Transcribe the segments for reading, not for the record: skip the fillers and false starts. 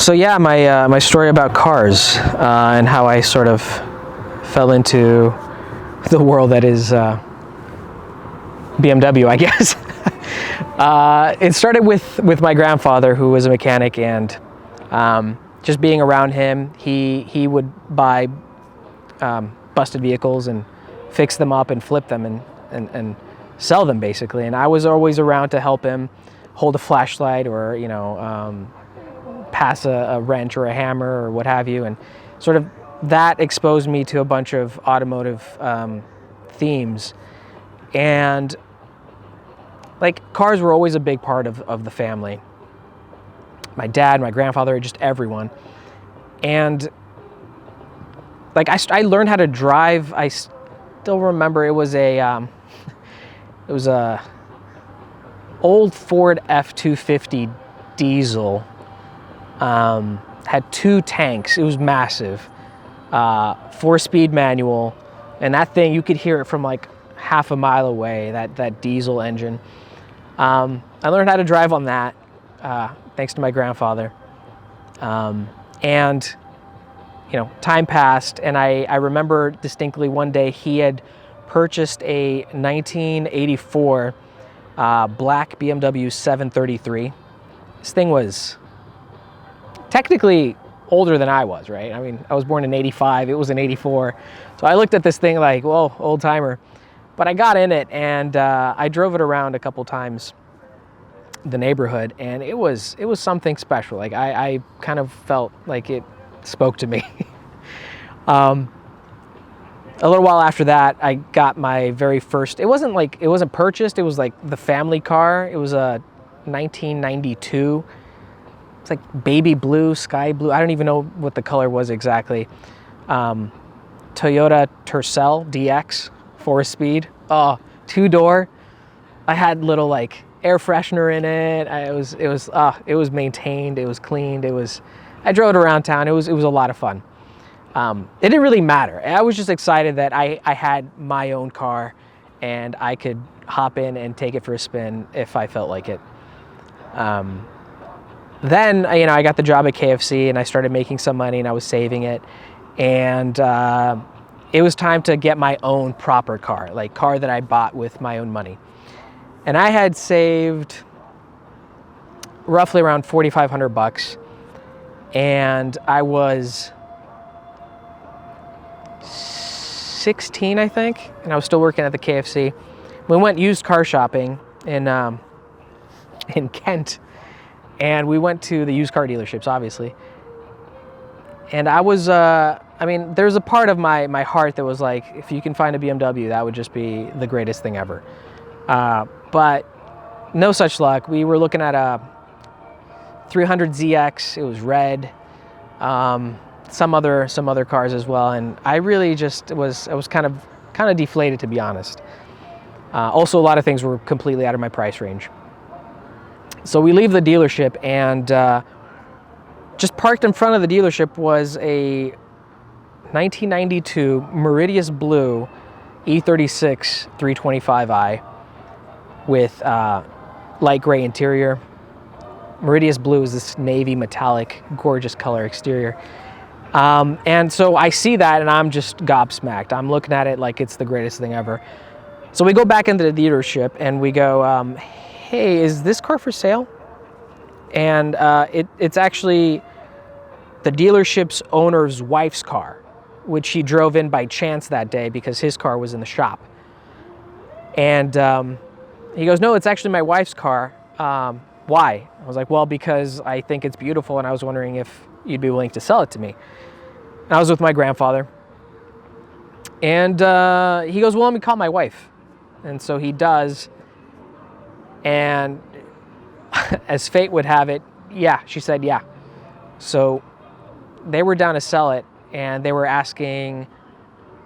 So yeah, my story about cars and how I sort of fell into the world that is BMW, I guess. It started with my grandfather, who was a mechanic, and just being around him, he would buy busted vehicles and fix them up and flip them and sell them, basically. And I was always around to help him hold a flashlight, or pass a wrench or a hammer or what have you, and sort of that exposed me to a bunch of automotive themes. And like, cars were always a big part of the family. My dad, my grandfather, just everyone. And like, I learned how to drive. I still remember it was a old Ford F250 diesel. Had 2 tanks. It was massive. 4-speed manual, and that thing, you could hear it from like half a mile away, that diesel engine. I learned how to drive on that thanks to my grandfather. And time passed, and I remember distinctly one day he had purchased a 1984 black BMW 733. This thing was technically older than I was, right? I mean, I was born in 85, it was in 84. So I looked at this thing like, whoa, old timer. But I got in it, and I drove it around a couple times the neighborhood, and it was something special. Like, I kind of felt like it spoke to me. A little while after that, I got my very first, it wasn't purchased, it was like the family car. It was a 1992. It's like baby blue, sky blue. I don't even know what the color was exactly. Toyota Tercel DX, 4-speed. Oh, 2-door. I had little like air freshener in it. It was maintained. It was cleaned. I drove it around town. It was a lot of fun. It didn't really matter. I was just excited that I had my own car, and I could hop in and take it for a spin if I felt like it. Then, I got the job at KFC, and I started making some money, and I was saving it. And it was time to get my own proper car, like car that I bought with my own money. And I had saved roughly around $4,500, and I was 16, I think, and I was still working at the KFC. We went used car shopping in Kent. And we went to the used car dealerships, obviously. And I was, there's a part of my heart that was like, if you can find a BMW, that would just be the greatest thing ever. But no such luck. We were looking at a 300ZX. It was red. Some other cars as well. And I really just I was kind of deflated, to be honest. Also, a lot of things were completely out of my price range. So we leave the dealership, and just parked in front of the dealership was a 1992 Meridius Blue E36 325i with light gray interior. Meridius Blue is this navy metallic, gorgeous color exterior. And so I see that, and I'm just gobsmacked. I'm looking at it like it's the greatest thing ever. So we go back into the dealership, and we go, hey, is this car for sale? And it's actually the dealership's owner's wife's car, which he drove in by chance that day because his car was in the shop. And he goes, no, it's actually my wife's car. Why? I was like, well, because I think it's beautiful, and I was wondering if you'd be willing to sell it to me. And I was with my grandfather. And he goes, well, let me call my wife. And so he does. And as fate would have it, yeah, she said yeah. So they were down to sell it, and they were asking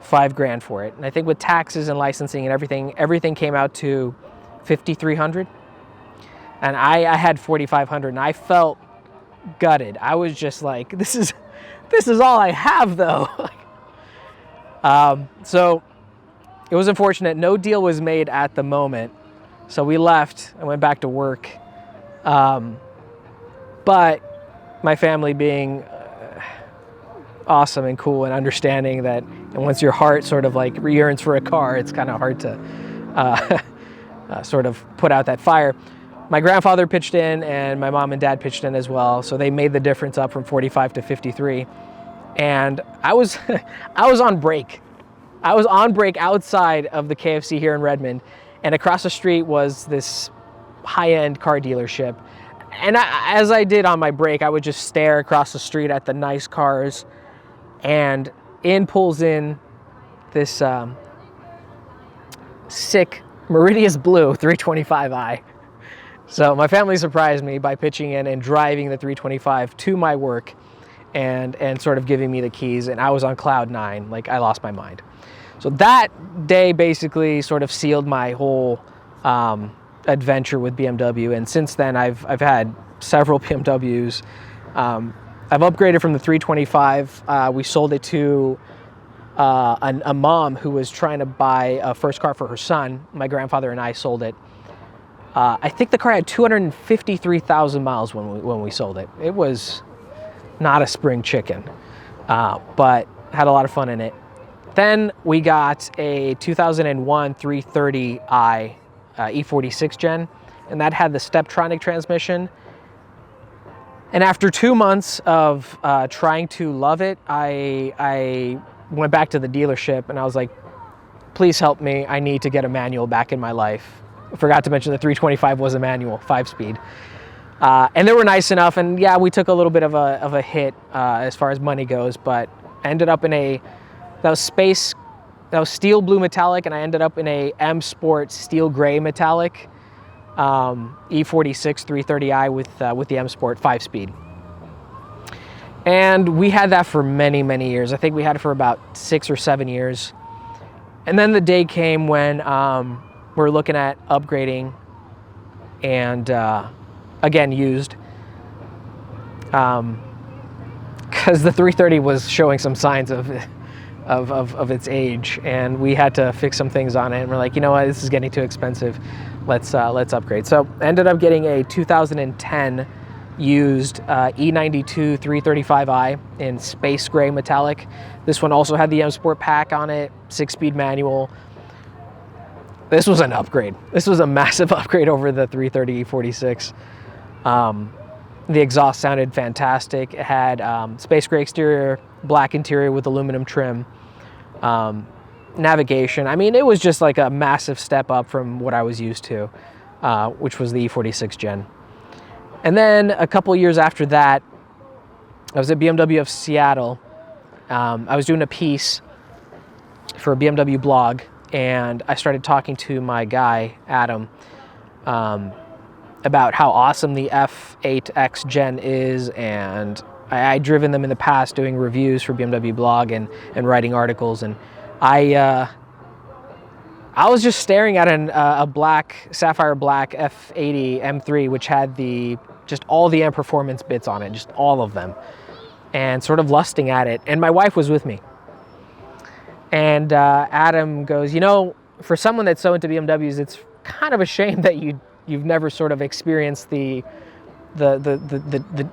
$5,000 for it. And I think with taxes and licensing and everything came out to $5,300. And I had $4,500, and I felt gutted. I was just like, this is all I have, though. So it was unfortunate. No deal was made at the moment. So we left and went back to work. But my family being awesome and cool and understanding that, and once your heart sort of like yearns for a car, it's kind of hard to sort of put out that fire. My grandfather pitched in and my mom and dad pitched in as well. So they made the difference up from 45 to 53. And I was, I was on break. I was on break outside of the KFC here in Redmond, and across the street was this high-end car dealership. And as I did on my break, I would just stare across the street at the nice cars, and in pulls in this sick Meridius Blue 325i. So my family surprised me by pitching in and driving the 325 to my work and sort of giving me the keys, and I was on cloud nine, like I lost my mind. So that day basically sort of sealed my whole adventure with BMW, and since then I've had several BMWs. I've upgraded from the 325. We sold it to a mom who was trying to buy a first car for her son. My grandfather and I sold it. I think the car had 253,000 miles when we sold it. It was not a spring chicken, but had a lot of fun in it. Then we got a 2001 330i E46 gen, and that had the Steptronic transmission. And after 2 months of trying to love it, I went back to the dealership and I was like, please help me. I need to get a manual back in my life. I forgot to mention the 325 was a manual, 5-speed. And they were nice enough, and yeah, we took a little bit of a hit as far as money goes, but ended up in that was steel blue metallic, and I ended up in a M Sport steel gray metallic E46 330i with the M Sport 5-speed. And we had that for many, many years. I think we had it for about 6 or 7 years. And then the day came when we were looking at upgrading, and again, used, because the 330 was showing some signs of its age, and we had to fix some things on it, and we're like, you know what, this is getting too expensive. Let's upgrade. So ended up getting a 2010 used E92 335i in space gray metallic. This one also had the M Sport pack on it, 6-speed manual. This was an upgrade. This was a massive upgrade over the 330 E46. The exhaust sounded fantastic. It had space gray exterior, black interior with aluminum trim. Navigation, I mean, it was just like a massive step up from what I was used to, which was the E46 gen. And then a couple years after that, I was at BMW of Seattle. I was doing a piece for a BMW blog, and I started talking to my guy, Adam, about how awesome the F80 Gen is, and I'd driven them in the past doing reviews for BMW Blog and writing articles, and I was just staring at a black, sapphire black F80 M3, which had just all the M Performance bits on it, just all of them, and sort of lusting at it, and my wife was with me. And Adam goes, you know, for someone that's so into BMWs, it's kind of a shame that you've never sort of experienced the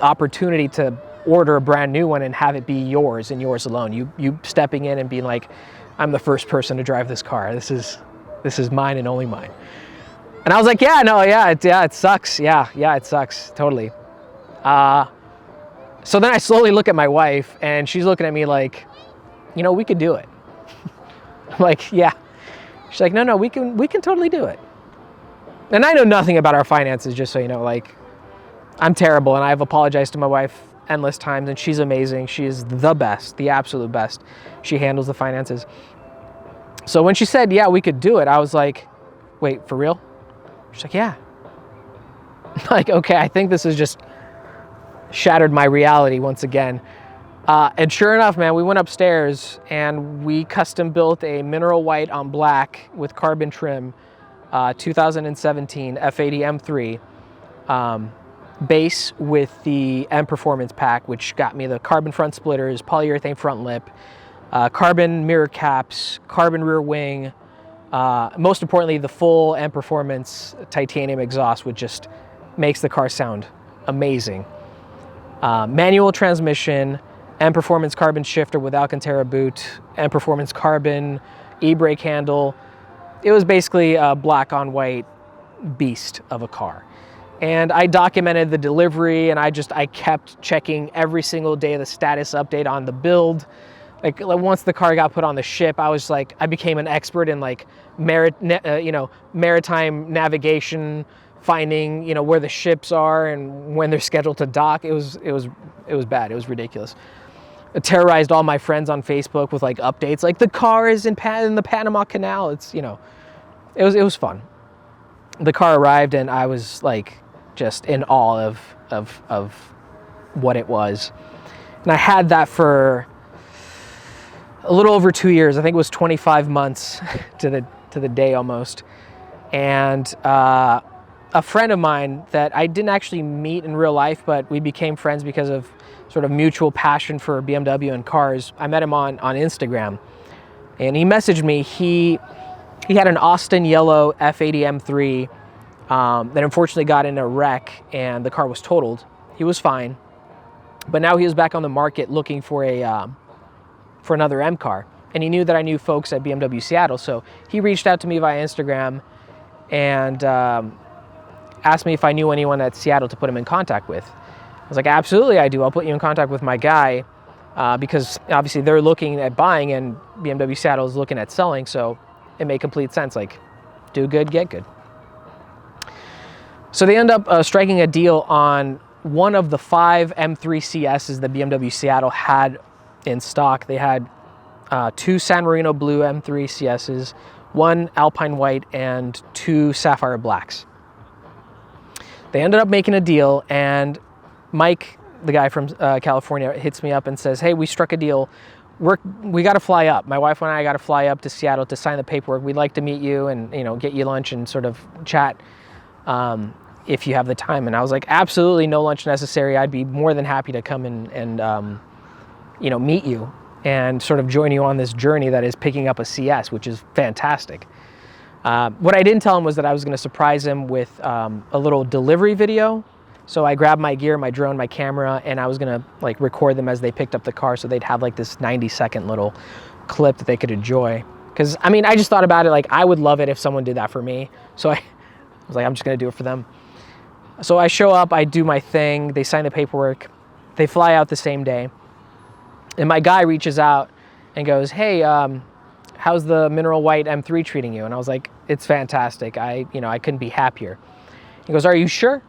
opportunity to order a brand new one and have it be yours and yours alone. You stepping in and being like, I'm the first person to drive this car. This is mine and only mine. And I was like, it sucks. Yeah, it sucks, totally. So then I slowly look at my wife, and she's looking at me like, you know, we could do it. I'm like, yeah. She's like, no, we can totally do it. And I know nothing about our finances, just so you know. Like, I'm terrible, and I've apologized to my wife endless times, and she's amazing. She is the best, the absolute best. She handles the finances. So when she said, yeah, we could do it, I was like, wait, for real? She's like, yeah. Like, okay, I think this has just shattered my reality once again. And sure enough, man, we went upstairs and we custom built a mineral white on black with carbon trim, 2017 F80 M3 base with the M Performance pack, which got me the carbon front splitters, polyurethane front lip, carbon mirror caps, carbon rear wing, most importantly, the full M Performance titanium exhaust, which just makes the car sound amazing. Manual transmission, M Performance carbon shifter with Alcantara boot, M Performance carbon, e-brake handle. It was basically a black on white beast of a car. And I documented the delivery, and I kept checking every single day the status update on the build. Like once the car got put on the ship, I became an expert in like maritime navigation, finding where the ships are and when they're scheduled to dock. It was bad. It was ridiculous. It terrorized all my friends on Facebook with like updates, like the car is in the Panama Canal. It was fun. The car arrived, and I was like just in awe of what it was. And I had that for a little over 2 years. I think it was 25 months to the day almost. And a friend of mine that I didn't actually meet in real life, but we became friends because of sort of mutual passion for BMW and cars. I met him on Instagram, and he messaged me. He had an Austin yellow F80 M3 that unfortunately got in a wreck, and the car was totaled. He was fine, but now he was back on the market looking for for another M car, and he knew that I knew folks at BMW Seattle, so he reached out to me via Instagram and asked me if I knew anyone at Seattle to put him in contact with. I was like, absolutely I do. I'll put you in contact with my guy, because obviously they're looking at buying and BMW Seattle is looking at selling, so it made complete sense. Like, do good, get good. So they end up striking a deal on one of the 5 M3 CSs that BMW Seattle had in stock. They had 2 San Marino blue M3 CSs, 1 Alpine white, and 2 Sapphire blacks. They ended up making a deal, and Mike, the guy from California, hits me up and says, hey, we struck a deal. We got to fly up. My wife and I got to fly up to Seattle to sign the paperwork. We'd like to meet you and get you lunch and sort of chat if you have the time. And I was like, absolutely, no lunch necessary. I'd be more than happy to come and meet you and sort of join you on this journey that is picking up a CS, which is fantastic. What I didn't tell him was that I was going to surprise him with a little delivery video. So I grabbed my gear, my drone, my camera, and I was going to like record them as they picked up the car, so they'd have like this 90-second little clip that they could enjoy. Because I mean, I just thought about it, like I would love it if someone did that for me. So I was like, I'm just going to do it for them. So I show up, I do my thing, they sign the paperwork, they fly out the same day. And my guy reaches out and goes, hey, how's the mineral white M3 treating you? And I was like, it's fantastic. I couldn't be happier. He goes, are you sure?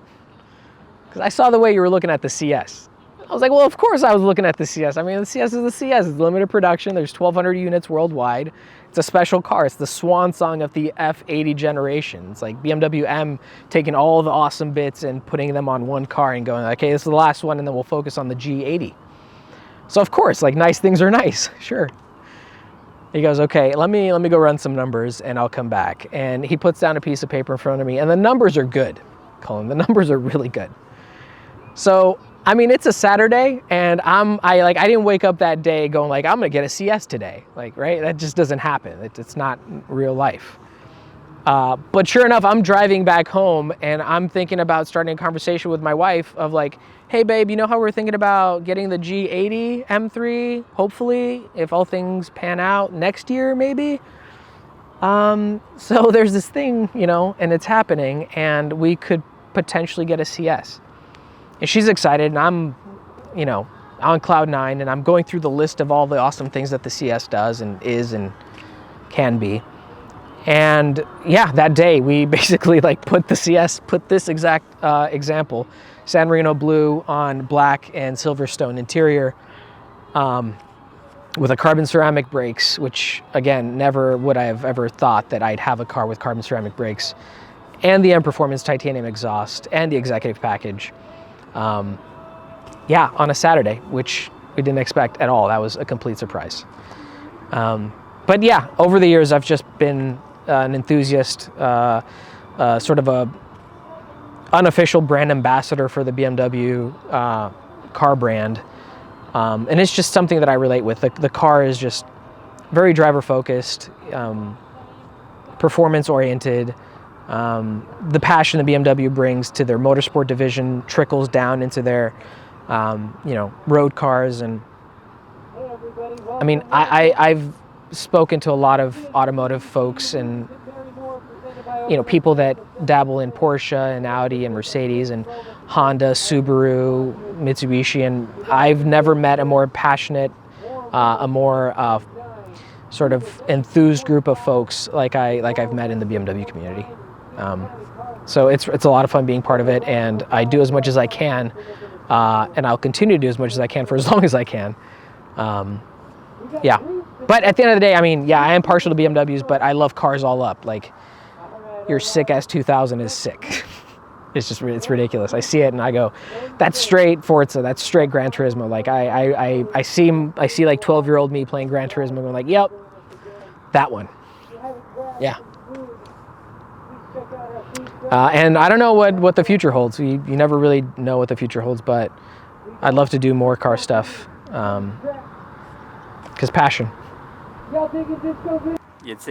Because I saw the way you were looking at the CS. I was like, well, of course I was looking at the CS. I mean, the CS is the CS. It's limited production. There's 1,200 units worldwide. It's a special car. It's the swan song of the F80 generation. It's like BMW M taking all the awesome bits and putting them on one car and going, okay, this is the last one, and then we'll focus on the G80. So of course, like nice things are nice, sure. He goes, okay, let me go run some numbers and I'll come back. And he puts down a piece of paper in front of me, and the numbers are good, Colin. The numbers are really good. So, I mean, it's a Saturday, and I didn't wake up that day going like, I'm gonna get a CS today, like, right? That just doesn't happen. It's not real life. But sure enough, I'm driving back home, and I'm thinking about starting a conversation with my wife of like, hey babe, you know how we're thinking about getting the G80 M3, hopefully, if all things pan out next year, maybe? So there's this thing, and it's happening, and we could potentially get a CS. And she's excited, and I'm, on cloud 9, and I'm going through the list of all the awesome things that the CS does and is and can be. And yeah, that day we basically like put this exact example, San Marino blue on black and Silverstone interior, with a carbon ceramic brakes, which again, never would I have ever thought that I'd have a car with carbon ceramic brakes, and the M Performance titanium exhaust and the executive package. On a Saturday, which we didn't expect at all. That was a complete surprise. But yeah, over the years, I've just been an enthusiast, sort of a unofficial brand ambassador for the BMW car brand. And it's just something that I relate with. The car is just very driver focused, performance oriented. The passion that BMW brings to their motorsport division trickles down into their you know, road cars. And I mean, I've spoken to a lot of automotive folks and, you know, people that dabble in Porsche and Audi and Mercedes and Honda, Subaru, Mitsubishi, and I've never met a more passionate, a more sort of enthused group of folks like I've met in the BMW community. So it's a lot of fun being part of it, and I do as much as I can, and I'll continue to do as much as I can for as long as I can. Yeah, but at the end of the day, I mean, yeah, I am partial to BMWs, but I love cars all up. Like, your sick-ass 2000 is sick. It's just, it's ridiculous. I see it and I go, that's straight Forza, that's straight Gran Turismo. Like, I see like 12-year-old me playing Gran Turismo and I'm like, yep, that one. Yeah. And I don't know what the future holds. You never really know what the future holds, but I'd love to do more car stuff. Because passion. Jetzt